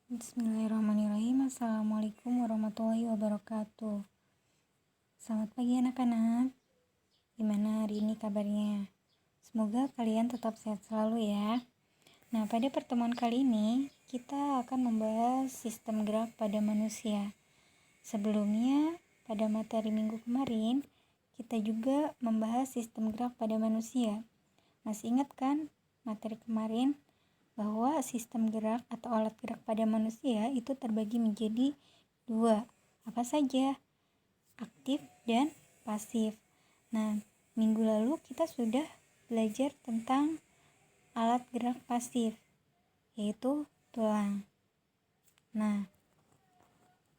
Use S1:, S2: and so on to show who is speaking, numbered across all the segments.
S1: Bismillahirrahmanirrahim. Assalamualaikum warahmatullahi wabarakatuh. Selamat pagi anak-anak. Gimana hari ini kabarnya? Semoga kalian tetap sehat selalu ya. Nah, pada pertemuan kali ini kita akan membahas sistem gerak pada manusia. Sebelumnya, pada materi minggu kemarin, kita juga membahas sistem gerak pada manusia. Masih ingat kan materi kemarin? Bahwa sistem gerak atau alat gerak pada manusia itu terbagi menjadi dua. Apa saja? Aktif dan pasif. Nah, minggu lalu kita sudah belajar tentang alat gerak pasif, yaitu tulang. Nah,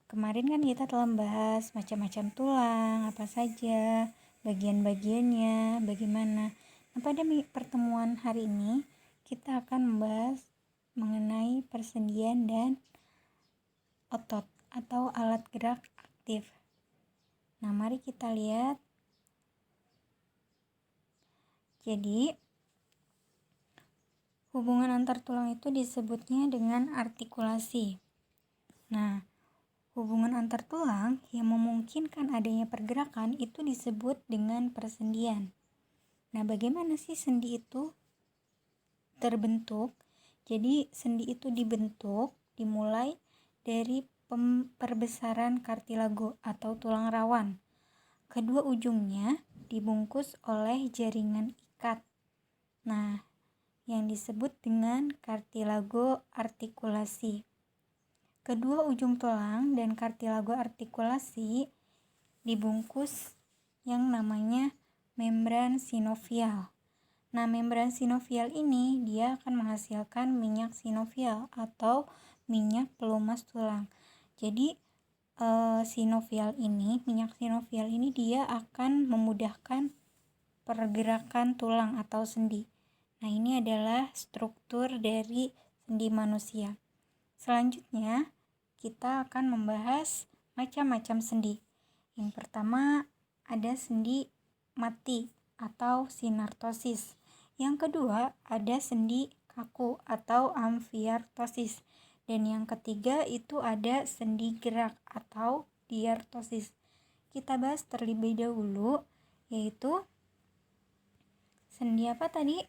S1: kemarin kan kita telah membahas macam-macam tulang, apa saja, bagian-bagiannya, bagaimana. Nah, pada pertemuan hari ini kita akan membahas mengenai persendian dan otot atau alat gerak aktif. Nah, mari kita lihat. Jadi, hubungan antar tulang itu disebutnya dengan artikulasi. Nah, hubungan antar tulang yang memungkinkan adanya pergerakan itu disebut dengan persendian. Nah, bagaimana sih sendi itu terbentuk? Jadi sendi itu dibentuk dimulai dari perbesaran kartilago atau tulang rawan. Kedua ujungnya dibungkus oleh jaringan ikat. Nah, yang disebut dengan kartilago artikulasi. Kedua ujung tulang dan kartilago artikulasi dibungkus yang namanya membran sinovial. Nah, membran sinovial ini dia akan menghasilkan minyak sinovial atau minyak pelumas tulang. Jadi minyak sinovial ini dia akan memudahkan pergerakan tulang atau sendi. Nah, ini adalah struktur dari sendi manusia. Selanjutnya, kita akan membahas macam-macam sendi. Yang pertama ada sendi mati atau sinartosis. Yang kedua ada sendi kaku atau amfiartosis. Dan yang ketiga itu ada sendi gerak atau diartosis. Kita bahas terlebih dahulu yaitu sendi apa tadi?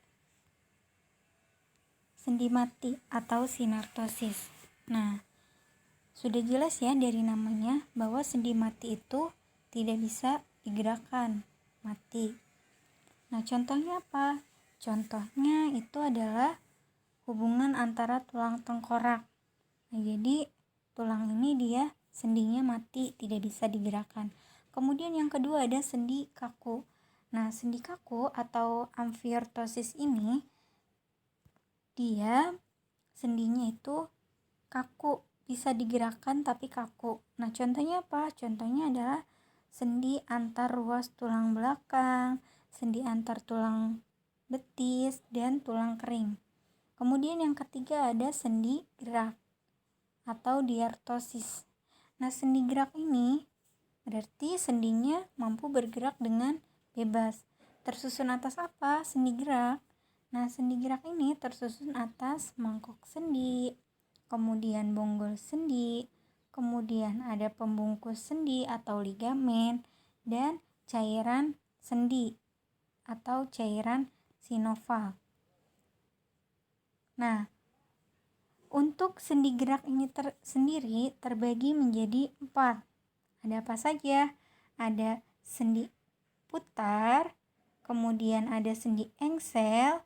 S1: Sendi mati atau sinartosis. Nah, sudah jelas ya dari namanya bahwa sendi mati itu tidak bisa digerakkan, mati. Nah, contohnya apa? Contohnya itu adalah hubungan antara tulang tengkorak. Nah, jadi tulang ini dia sendinya mati, tidak bisa digerakkan. Kemudian yang kedua ada sendi kaku. Nah, sendi kaku atau amfiartosis ini dia sendinya itu kaku, bisa digerakkan tapi kaku. Nah, contohnya apa? Contohnya adalah sendi antar ruas tulang belakang, sendi antar tulang betis, dan tulang kering. Kemudian yang ketiga ada sendi gerak atau diartosis. Nah, sendi gerak ini berarti sendinya mampu bergerak dengan bebas. Tersusun atas apa? Sendi gerak. Nah, sendi gerak ini tersusun atas mangkok sendi, kemudian bonggol sendi, kemudian ada pembungkus sendi atau ligamen, dan cairan sendi atau cairan sinoval. Nah, untuk sendi gerak ini sendiri terbagi menjadi 4. Ada apa saja? Ada sendi putar, kemudian ada sendi engsel,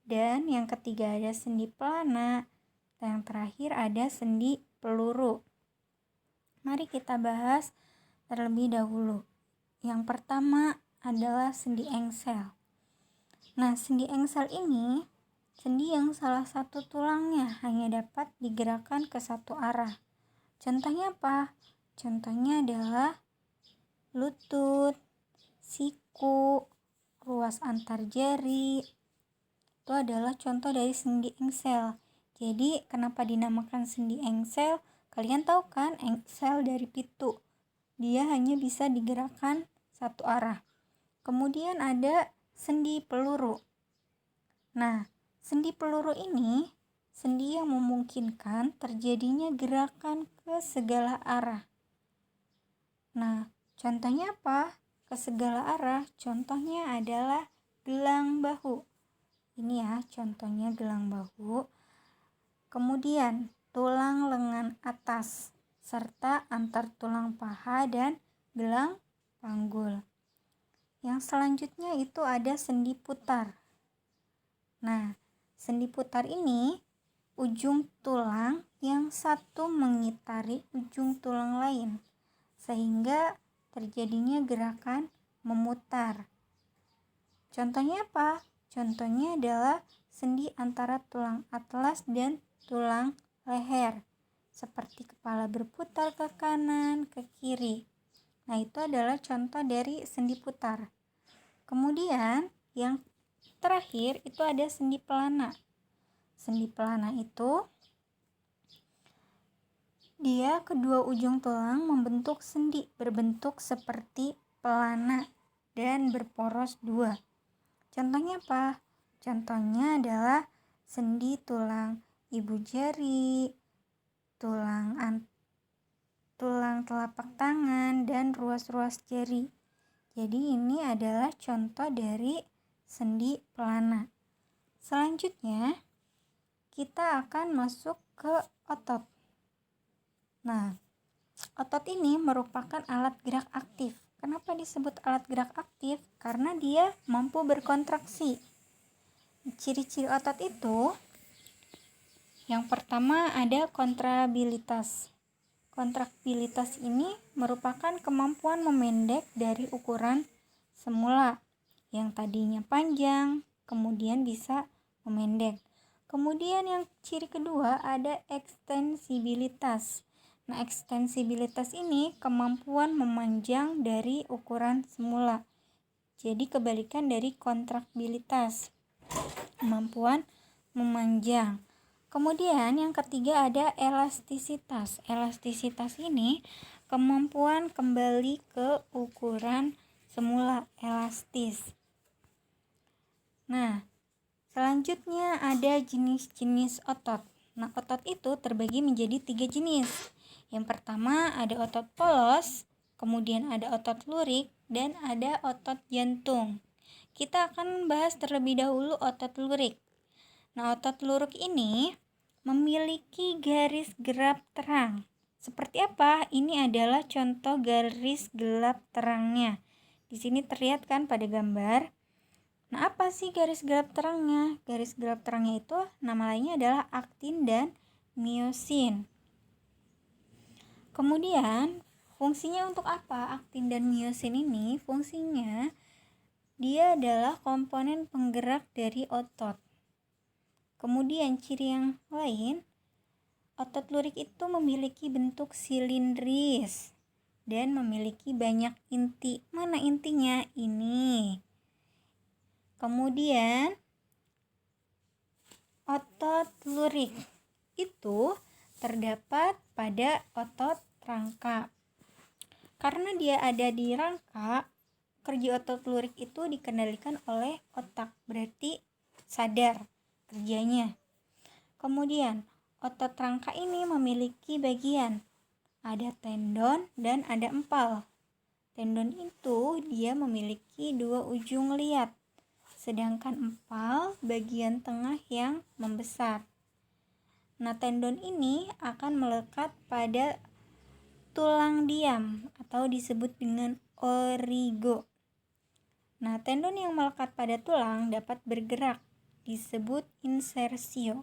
S1: dan yang ketiga ada sendi pelana, dan yang terakhir ada sendi peluru. Mari kita bahas terlebih dahulu. Yang pertama adalah sendi engsel. Nah, sendi engsel ini sendi yang salah satu tulangnya hanya dapat digerakkan ke satu arah. Contohnya apa? Contohnya adalah lutut, siku, ruas antar jari. Itu adalah contoh dari sendi engsel. Jadi, kenapa dinamakan sendi engsel? Kalian tahu kan engsel dari pitu. Dia hanya bisa digerakkan satu arah. Kemudian ada sendi peluru. Nah, sendi peluru ini Sendi yang memungkinkan terjadinya gerakan ke segala arah. Nah, contohnya apa? Ke segala arah, contohnya adalah gelang bahu. Ini ya, contohnya gelang bahu. Kemudian, tulang lengan atas, serta antar tulang paha dan gelang panggul. Yang selanjutnya itu ada sendi putar. Nah, sendi putar ini ujung tulang yang satu mengitari ujung tulang lain, sehingga terjadinya gerakan memutar. Contohnya apa? Contohnya adalah sendi antara tulang atlas dan tulang leher, seperti kepala berputar ke kanan, ke kiri. Nah, itu adalah contoh dari sendi putar. Kemudian, yang terakhir itu ada sendi pelana. Sendi pelana itu dia kedua ujung tulang membentuk sendi berbentuk seperti pelana dan berporos dua. Contohnya apa? Contohnya adalah sendi tulang ibu jari, tulang telapak tangan, dan ruas-ruas jari. Jadi ini adalah contoh dari sendi pelana. Selanjutnya, kita akan masuk ke otot. Nah, otot ini merupakan alat gerak aktif. Kenapa disebut alat gerak aktif? Karena dia mampu berkontraksi. Ciri-ciri otot itu, yang pertama ada kontrabilitas. Kontrabilitas ini merupakan kemampuan memendek dari ukuran semula yang tadinya panjang, kemudian bisa memendek. Kemudian yang ciri kedua ada ekstensibilitas. Nah, ekstensibilitas ini kemampuan memanjang dari ukuran semula. Jadi kebalikan dari kontraktilitas, kemampuan memanjang. Kemudian yang ketiga ada elastisitas. Elastisitas ini kemampuan kembali ke ukuran semula, elastis. Nah, selanjutnya ada jenis-jenis otot. Nah, otot itu terbagi menjadi 3 jenis. Yang pertama ada otot polos, kemudian ada otot lurik, dan ada otot jantung. Kita akan bahas terlebih dahulu otot lurik. Nah, otot lurik ini memiliki garis gelap terang. Seperti apa? Ini adalah contoh garis gelap terangnya. Di sini terlihat kan pada gambar. Nah, apa sih garis gelap terangnya? Garis gelap terangnya itu nama lainnya adalah aktin dan miosin. Kemudian, fungsinya untuk apa? Aktin dan miosin ini fungsinya dia adalah komponen penggerak dari otot. Kemudian ciri yang lain, otot lurik itu memiliki bentuk silindris dan memiliki banyak inti. Mana intinya? Ini. Kemudian otot lurik itu terdapat pada otot rangka. Karena dia ada di rangka, kerja otot lurik itu dikendalikan oleh otak, berarti sadar kerjanya. Kemudian otot rangka ini memiliki bagian, ada tendon dan ada empal. Tendon itu dia memiliki 2 ujung liat, sedangkan empal bagian tengah yang membesar. Nah, tendon ini akan melekat pada tulang diam atau disebut dengan origo. Nah, tendon yang melekat pada tulang dapat bergerak, disebut insersio.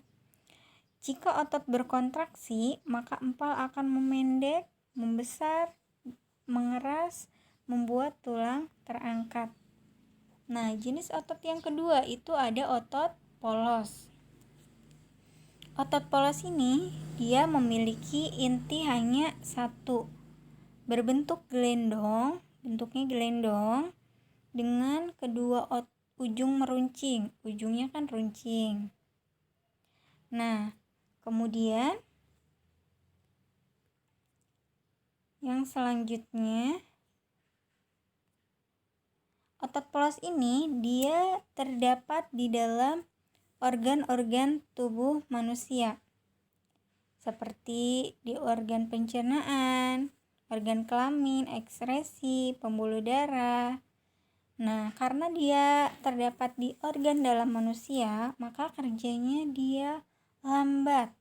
S1: Jika otot berkontraksi, maka empal akan memendek, membesar, mengeras, membuat tulang terangkat. Nah, jenis otot yang kedua itu ada otot polos. Otot polos ini dia memiliki inti hanya satu, berbentuk gelendong, bentuknya gelendong dengan kedua ujung meruncing, ujungnya kan runcing. Nah, kemudian yang selanjutnya, otot polos ini dia terdapat di dalam organ-organ tubuh manusia, seperti di organ pencernaan, organ kelamin, ekskresi, pembuluh darah. Nah, karena dia terdapat di organ dalam manusia, maka kerjanya dia lambat,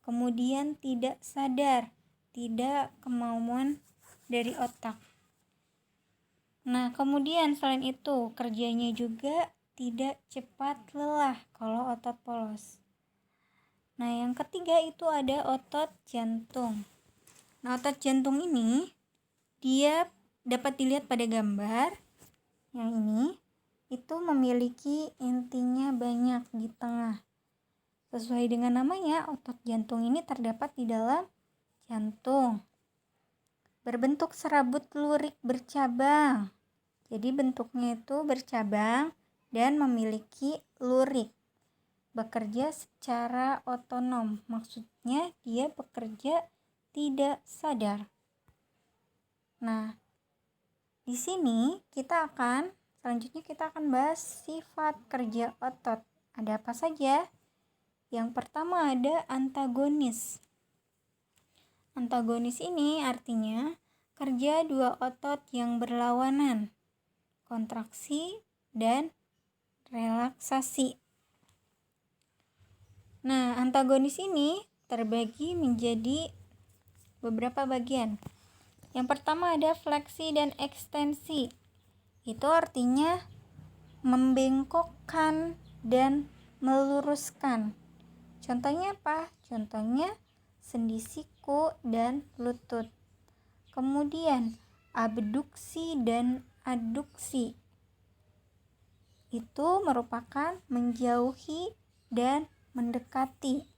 S1: kemudian tidak sadar, tidak kemauan dari otak. Nah, kemudian selain itu, kerjanya juga tidak cepat lelah kalau otot polos. Nah, yang ketiga itu ada otot jantung. Nah, otot jantung ini dia dapat dilihat pada gambar yang ini. Itu memiliki intinya banyak di tengah. Sesuai dengan namanya, otot jantung ini terdapat di dalam jantung. Berbentuk serabut lurik bercabang. Jadi bentuknya itu bercabang dan memiliki lurik. Bekerja secara otonom. Maksudnya dia bekerja tidak sadar. Nah, di sini selanjutnya kita akan bahas sifat kerja otot. Ada apa saja? Yang pertama ada antagonis. Antagonis ini artinya kerja dua otot yang berlawanan, kontraksi dan relaksasi. Nah, antagonis ini terbagi menjadi beberapa bagian. Yang pertama ada fleksi dan ekstensi. Itu artinya membengkokkan dan meluruskan. Contohnya apa? Contohnya sendi siku dan lutut. Kemudian abduksi dan aduksi. Itu merupakan menjauhi dan mendekati.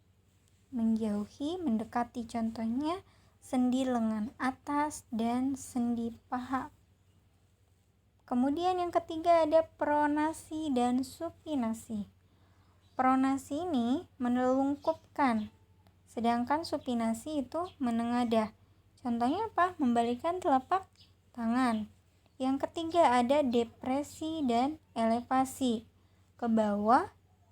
S1: Menjauhi, mendekati, contohnya sendi lengan atas dan sendi paha. Kemudian yang ketiga ada pronasi dan supinasi. Pronasi ini menelungkupkan, sedangkan supinasi itu menengadah. Contohnya apa? Membalikkan telapak tangan. Yang ketiga ada depresi dan elevasi, ke bawah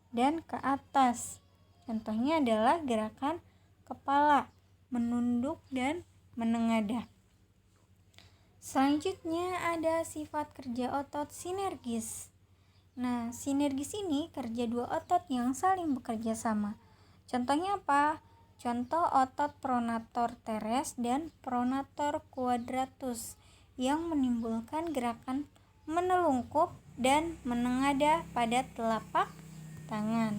S1: dan ke atas. Contohnya adalah gerakan kepala, menunduk dan menengadah. Selanjutnya ada sifat kerja otot sinergis. Nah, sinergis ini kerja dua otot yang saling bekerja sama. Contohnya apa? Contoh otot pronator teres dan pronator quadratus yang menimbulkan gerakan menelungkup dan menengadah pada telapak tangan.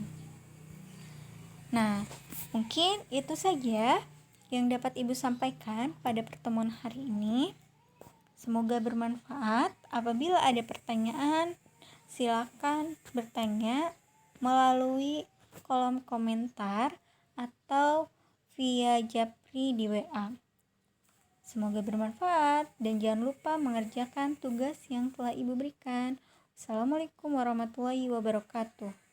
S1: Nah, mungkin itu saja yang dapat Ibu sampaikan pada pertemuan hari ini. Semoga bermanfaat. Apabila ada pertanyaan, silakan bertanya melalui kolom komentar atau via Japri di WA. Semoga bermanfaat dan jangan lupa mengerjakan tugas yang telah Ibu berikan. Assalamualaikum warahmatullahi wabarakatuh.